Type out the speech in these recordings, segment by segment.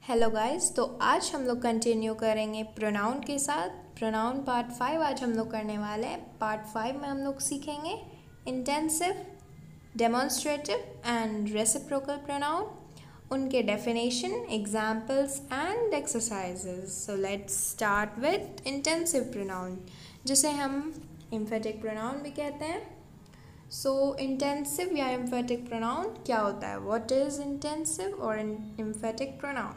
Hello guys, तो आज हम लोग कंटिन्यू करेंगे प्रोनाउन के साथ। प्रोनाउन पार्ट 5 आज हम लोग करने वाले हैं। पार्ट 5 में हम लोग सीखेंगे intensive, demonstrative and reciprocal pronoun, उनके definition, examples and exercises. So let's start with intensive pronoun, जिसे हम एम्फेटिक प्रोनाउन भी कहते हैं। सो इंटेंसिव या एम्फेटिक प्रोनाउन क्या होता है? What is intensive or emphatic pronoun?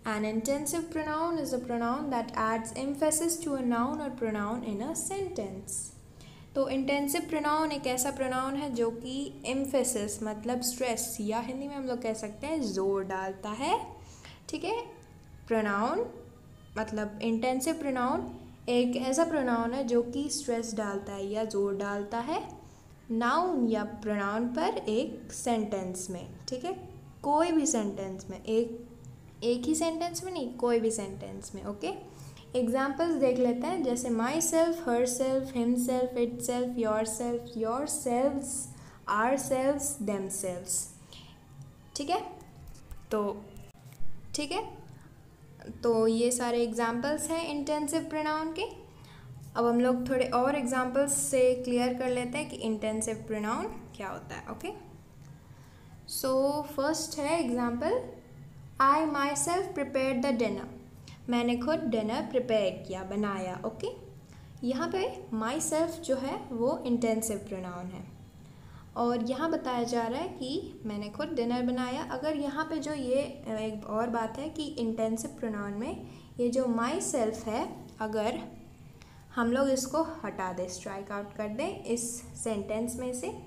An intensive pronoun is a pronoun that adds emphasis to a noun or pronoun in a sentence. तो इंटेंसिव प्रोनाउन एक ऐसा प्रोनाउन है जो कि एम्फेसिस मतलब स्ट्रेस, या हिंदी में हम लोग कह सकते हैं जोर डालता है। ठीक है, प्रोनाउन मतलब इंटेंसिव प्रोनाउन एक ऐसा प्रोनाउन है जो कि स्ट्रेस डालता है या जोर डालता है नाउन या प्रोनाउन पर एक सेंटेंस में। ठीक है, कोई भी सेंटेंस में, एक ही सेंटेंस में नहीं, कोई भी सेंटेंस में। ओके, एग्जाम्पल्स देख लेते हैं, जैसे myself, herself, himself, itself, yourselves, ourselves, themselves. ठीक है, तो ये सारे एग्जाम्पल्स हैं इंटेंसिव प्रोनाउन के। अब हम लोग थोड़े और एग्जाम्पल्स से क्लियर कर लेते हैं कि इंटेंसिव प्रोनाउन क्या होता है। ओके, सो फर्स्ट है example, I myself prepared the dinner. मैंने खुद डिनर प्रिपेयर किया, बनाया। ओके, यहाँ पे myself जो है वो इंटेंसिव प्रोनाउन है और यहाँ बताया जा रहा है कि मैंने खुद डिनर बनाया। अगर यहाँ पे जो ये एक और बात है कि इंटेंसिव प्रोनाउन में ये जो myself है, अगर हम लोग इसको हटा दें, स्ट्राइक आउट कर दें इस सेंटेंस में से,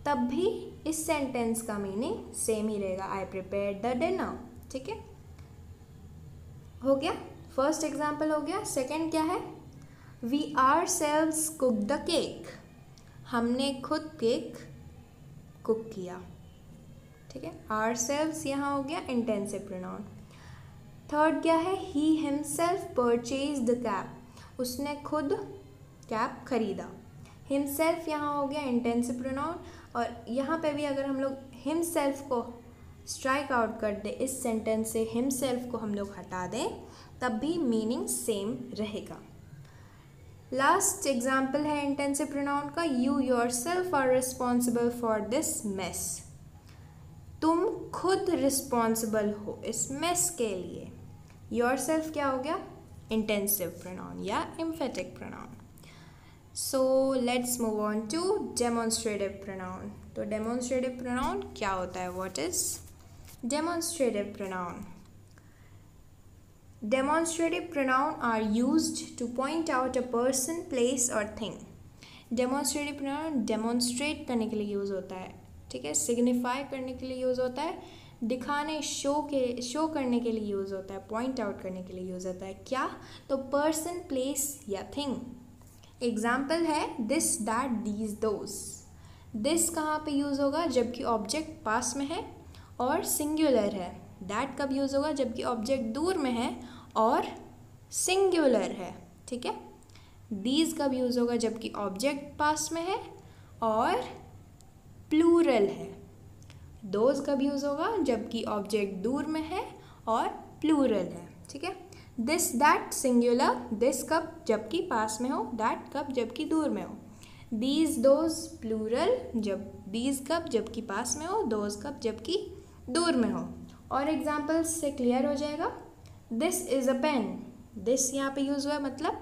तब भी इस सेंटेंस का मीनिंग सेम ही रहेगा, आई प्रिपेयर्ड द डिनर। ठीक है, हो गया, फर्स्ट एग्जाम्पल हो गया। सेकंड क्या है? We ourselves cook the cake. हमने खुद केक कुक किया। ठीक है, आर सेल्व्स यहाँ हो गया इंटेंसिव प्रोनाउन। थर्ड क्या है? He himself purchase the cap. उसने खुद कैप खरीदा। हिमसेल्फ यहाँ हो गया इंटेंसिव प्रोनाउन और यहाँ पे भी अगर हम लोग हिमसेल्फ को स्ट्राइक आउट कर दें, इस सेंटेंस से हिमसेल्फ को हम लोग हटा दें, तब भी मीनिंग सेम रहेगा। लास्ट एग्जाम्पल है इंटेंसिव प्रोनाउन का, you yourself are responsible for this mess. तुम खुद रिस्पॉन्सिबल हो इस मेस के लिए। योरसेल्फ क्या हो गया? इंटेंसिव प्रोनाउन या emphatic pronoun. So let's move on to demonstrative pronoun. तो डेमोन्स्ट्रेटिव प्रोनाउन क्या होता है? What is demonstrative pronoun? Demonstrative pronoun are used to point out a person, place और थिंग। डेमोन्स्ट्रेटिव प्रोनाउन डेमोन्स्ट्रेट करने के लिए use होता है। ठीक है, सिग्निफाई करने के लिए यूज़ होता है, दिखाने, शो करने के लिए यूज़ होता है, पॉइंट आउट करने के लिए यूज़ होता है। क्या? तो पर्सन, प्लेस या थिंग। एग्जाम्पल है this, that, these, those. This कहाँ पे यूज़ होगा? जबकि ऑब्जेक्ट पास में है और सिंगुलर है। दैट कब यूज़ होगा? जबकि ऑब्जेक्ट दूर में है और सिंगुलर है। ठीक है, दीज कब यूज़ होगा? जबकि ऑब्जेक्ट पास में है और प्लूरल है। दोज कब यूज़ होगा? जबकि ऑब्जेक्ट दूर में है और प्लूरल है। ठीक है, दिस, दैट सिंगुलर, दिस कब? जबकि पास में हो, दैट कब? जबकि दूर में हो। दीज, दोज प्लूरल, जब दीज कब? जबकि पास में हो, दोज कब? जबकि दूर में हो। और एग्जाम्पल्स से क्लियर हो जाएगा। This is a pen. This यहाँ पे यूज़ हुआ मतलब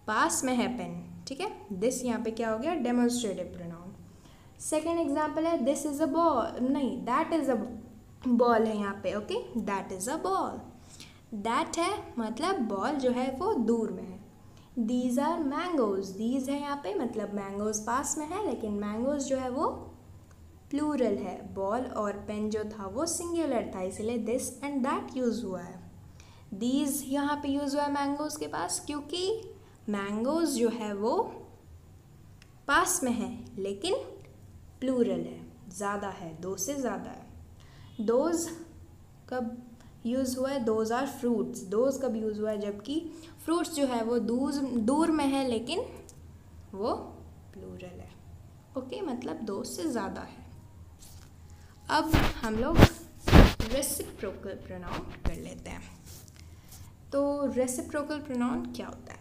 पास में है पेन। ठीक है, दिस यहाँ पे क्या हो गया? Demonstrative pronoun. सेकेंड एग्जाम्पल है दिस इज़ अ बॉल, नहीं दैट इज़ अ बॉल है यहाँ पे। Okay, that is a ball. That है मतलब बॉल जो है वो दूर में है। These are mangoes. दीज है यहाँ पे मतलब मैंगोज पास में है, लेकिन मैंगोज जो है वो प्लूरल है। बॉल और पेन जो था वो सिंगुलर था, इसलिए दिस एंड दैट यूज़ हुआ है। दीज यहाँ पे यूज़ हुआ है मैंगोज के पास, क्योंकि मैंगोज जो है वो पास में है लेकिन प्लूरल है, ज़्यादा है, दो से ज़्यादा है। दोज कब यूज़ हुआ है? Those are fruits. दोज कब यूज़ हुआ है? जबकि फ्रूट्स जो है वो दूर में है लेकिन वो प्लूरल है। ओके, मतलब दो से ज़्यादा है। अब हम लोग रेसिप्रोकल प्रोनाउन कर लेते हैं। तो रेसिप्रोकल प्रोनाउन क्या होता है?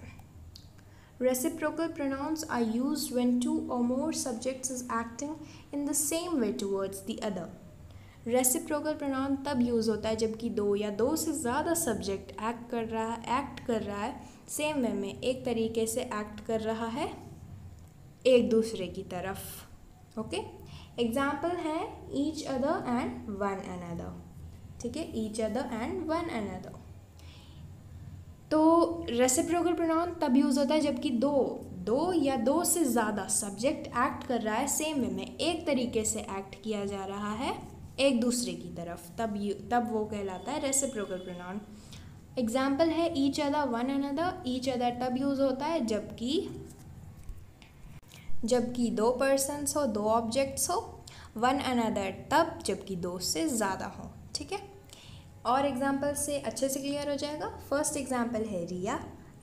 Reciprocal pronouns are used when two or more subjects is acting in the same way towards the other. Reciprocal pronoun तब यूज़ होता है जबकि दो या दो से ज़्यादा सब्जेक्ट एक्ट कर रहा है सेम वे में, एक तरीके से एक्ट कर रहा है एक दूसरे की तरफ। ओके, एग्जाम्पल है each other and one another. ठीक है, each other and one another. तो रेसिप्रोकल प्रोनाउन तब यूज़ होता है जबकि दो या दो से ज़्यादा सब्जेक्ट एक्ट कर रहा है सेम वे में, एक तरीके से एक्ट किया जा रहा है एक दूसरे की तरफ, तब वो कहलाता है रेसिप्रोकल प्रोनाउन। एग्जाम्पल है each other one another. Each other तब यूज़ होता है जबकि दो पर्सन्स हो, दो ऑब्जेक्ट्स हो। वन अनदर तब जबकि दो से ज़्यादा हो। ठीक है, और एग्जाम्पल से अच्छे से क्लियर हो जाएगा। फर्स्ट एग्जाम्पल है Riya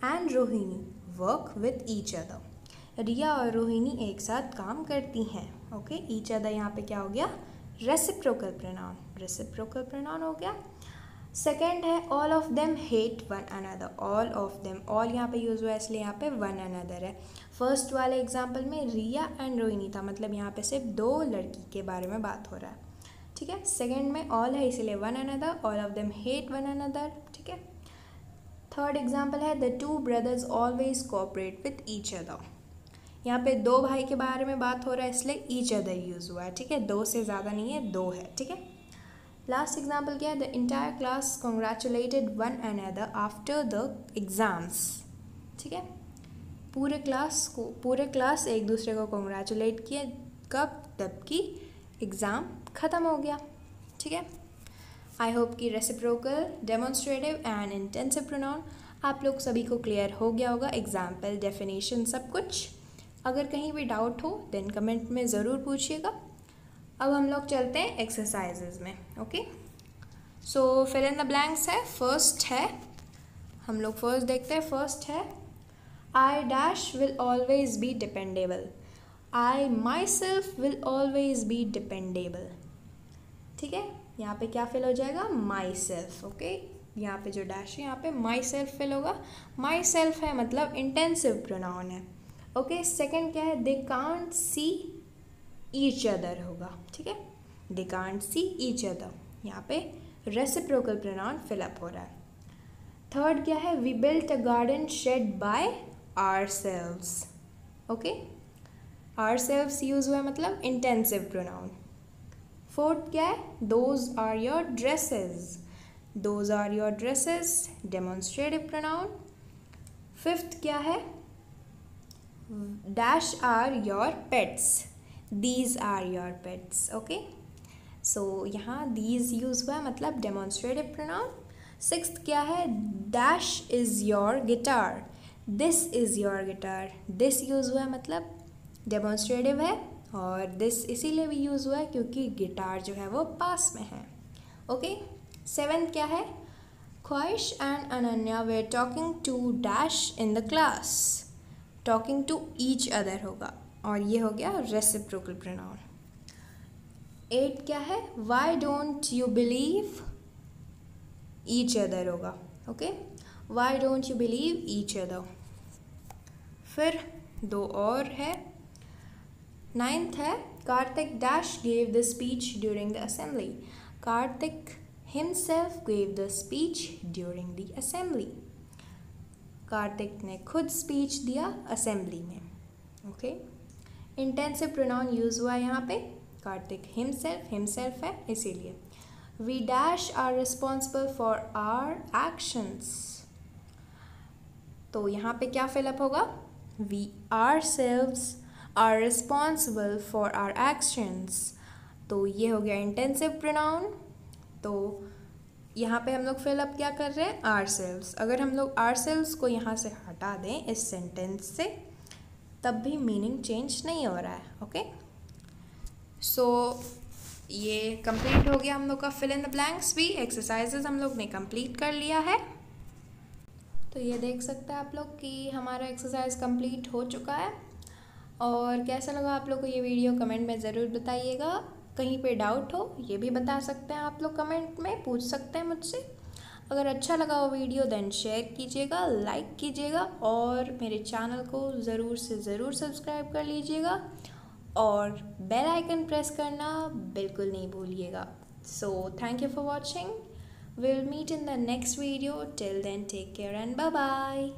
and Rohini work with each other. Riya और रोहिणी एक साथ काम करती हैं। ओके, ईच अदर यहाँ पे क्या हो गया? Reciprocal pronoun. रेसिप्रोकल प्रोनाउन हो गया। सेकेंड है all of them hate one another. All of them, all यहाँ पे यूज़ हुआ है इसलिए यहाँ पे वन अनदर है। फर्स्ट वाले एग्जाम्पल में रिया एंड रोहिणी था, मतलब यहाँ पे सिर्फ दो लड़की के बारे में बात हो रहा है। ठीक है, सेकेंड में ऑल है इसीलिए one another. All of them hate one another. ठीक है, थर्ड एग्जाम्पल है the two brothers always cooperate with each other. यहाँ पे दो भाई के बारे में बात हो रहा है इसलिए ईच अदर यूज़ हुआ है। ठीक है, दो से ज़्यादा नहीं है, दो है। ठीक है, लास्ट एग्जाम्पल क्या है? The entire class congratulated one another after the exams. ठीक है, पूरे क्लास एक दूसरे को कॉन्ग्रेचुलेट किए, कब? तब कि एग्ज़ाम ख़त्म हो गया। ठीक है, आई होप कि reciprocal, demonstrative and intensive pronoun आप लोग सभी को क्लियर हो गया होगा। एग्जाम्पल, डेफिनेशन, सब कुछ। अगर कहीं भी डाउट हो देन कमेंट में ज़रूर पूछिएगा। अब हम लोग चलते हैं एक्सरसाइजेज में। Okay, so fill in the blanks है। फर्स्ट है, हम लोग फर्स्ट देखते हैं। फर्स्ट है I dash will always be dependable. I myself will always be dependable. ठीक है, यहाँ पे क्या फिल हो जाएगा? My self. ओके, यहाँ पे जो डैश है यहाँ पे माई सेल्फ फिल होगा। माई सेल्फ है मतलब इंटेंसिव प्रोनाउन है। ओके, सेकेंड क्या है? They can't see each other होगा। ठीक है, they can't see each other, यहाँ पे रेसिप्रोकल प्रोनाउन फिलअप हो रहा है। थर्ड क्या है? We built a garden shed by ourselves. Okay, ourselves use हुआ है मतलब इंटेंसिव प्रोनाउन। फोर्थ क्या है? Those are your dresses. Those are your dresses, demonstrative pronoun. Fifth क्या है? Dash are your pets. These are your pets. Okay, so यहाँ these use हुआ है मतलब डेमोन्स्ट्रेटिव प्रोनाउन। सिक्स्थ क्या है? Dash is your guitar. This is your guitar. This use हुआ है मतलब डेमोन्स्ट्रेटिव है, और दिस इसीलिए भी यूज़ हुआ है क्योंकि गिटार जो है वो पास में है। ओके, सेवेंथ क्या है? Khwahish and Ananya were talking to dash in the class. Talking to each other होगा, और ये हो गया रेसिप्रोकल प्रोनाउन। एट क्या है? Why don't you believe each other होगा। Okay, why don't you believe each other. फिर दो और है। नाइन्थ है Kartik dash gave the speech during the assembly. Kartik himself gave the speech during the assembly. Kartik ने खुद स्पीच दिया असेंबली में। ओके, इंटेंसिव प्रोनाउन यूज हुआ है यहाँ पे। कार्तिक हिमसेल्फ है इसीलिए। We dash are responsible for our actions. तो यहाँ पे क्या फिलअप होगा? We ourselves are responsible for our actions. तो ये हो गया इंटेंसिव प्रोनाउन। तो यहाँ पे हम लोग फिलअप क्या कर रहे हैं? Ourselves. अगर हम लोग आर सेल्व्स को यहाँ से हटा दें इस सेंटेंस से, तब भी मीनिंग चेंज नहीं हो रहा है। ओके, सो ये कंप्लीट हो गया हम लोग का फिल इन द ब्लैंक्स भी। एक्सरसाइजेज हम लोग ने कंप्लीट कर लिया है। तो ये देख सकते हैं आप लोग कि हमारा एक्सरसाइज कंप्लीट हो चुका है। और कैसा लगा आप लोग को ये वीडियो कमेंट में ज़रूर बताइएगा। कहीं पे डाउट हो ये भी बता सकते हैं आप लोग, कमेंट में पूछ सकते हैं मुझसे। अगर अच्छा लगा हो वीडियो देन शेयर कीजिएगा, लाइक कीजिएगा और मेरे चैनल को ज़रूर से ज़रूर सब्सक्राइब कर लीजिएगा और बेल आइकन प्रेस करना बिल्कुल नहीं भूलिएगा। So thank you for watching, will meet in the next video, till then take care and bye bye.